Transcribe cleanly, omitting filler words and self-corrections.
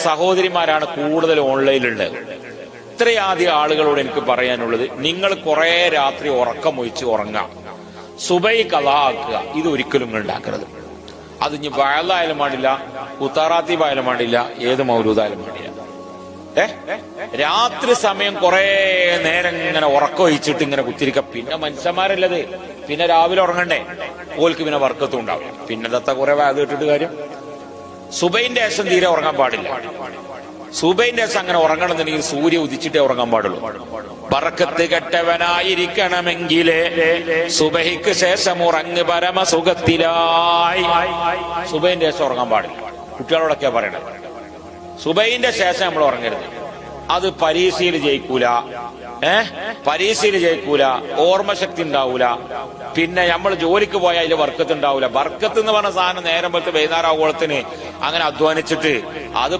സഹോദരിമാരാണ് കൂടുതൽ ഓൺലൈനിലുള്ളത്. ഇത്രയാദ്യം ആളുകളോട് എനിക്ക് പറയാനുള്ളത്, നിങ്ങൾ കുറെ രാത്രി ഉറക്കം ഒഴിച്ച് ഉറങ്ങാം, സുബൈ ഖളാ ആക്കുക. ഇത് ഒരിക്കലും നിങ്ങൾ ഉണ്ടാക്കരുത്. അത് ഇനി വയലായാലും പാടില്ല, ഉത്താറാത്തീബായാലും പാടില്ല, ഏത് മൗലൂദായാലും പാടില്ല. രാത്രി സമയം കുറെ നേരം ഇങ്ങനെ ഉറക്കം ഒഴിച്ചിട്ട് ഇങ്ങനെ കുത്തിരിക്ക. പിന്നെ മനുഷ്യന്മാരല്ലത്, പിന്നെ രാവിലെ ഉറങ്ങണ്ടേ, ഓൽക്ക് പിന്നെ വർക്കത്തും ഉണ്ടാവും. പിന്നെ ദത്ത കുറെ വാത് ഇട്ടിട്ട് കാര്യം. സുബൈന്റെ ശേഷം തീരെ ഉറങ്ങാൻ പാടില്ല. സുബൈന്റെ ശേഷം അങ്ങനെ ഉറങ്ങണമെന്നുണ്ടെങ്കിൽ സൂര്യ ഉദിച്ചിട്ടേ ഉറങ്ങാൻ പാടുള്ളൂ. ബർക്കത്ത് കെട്ടവനായിരിക്കണമെങ്കിലേ സുബഹിക്ക് ശേഷം ഉറങ്ങ് പരമസുഖത്തിലായി. സുബൈന്റെ ശേഷം ഉറങ്ങാൻ പാടില്ല. കുട്ടികളോടൊക്കെയാ പറയണത്, സുബൈന്റെ ശേഷം നമ്മൾ ഉറങ്ങരുത്. അത് പരീക്ഷയിൽ ജയിക്കൂല, പരീക്ഷയിൽ ജയിക്കൂല, ഓർമ്മശക്തി ഉണ്ടാവൂല. പിന്നെ നമ്മൾ ജോലിക്ക് പോയാൽ അതിൽ ബർക്കത്ത് ഉണ്ടാവൂല. ബർക്കത്ത് എന്ന് പറഞ്ഞ സാധനം നേരം പോലത്തെ വൈകുന്നേരം ആവോളത്തിന് അങ്ങനെ അധ്വാനിച്ചിട്ട് അത്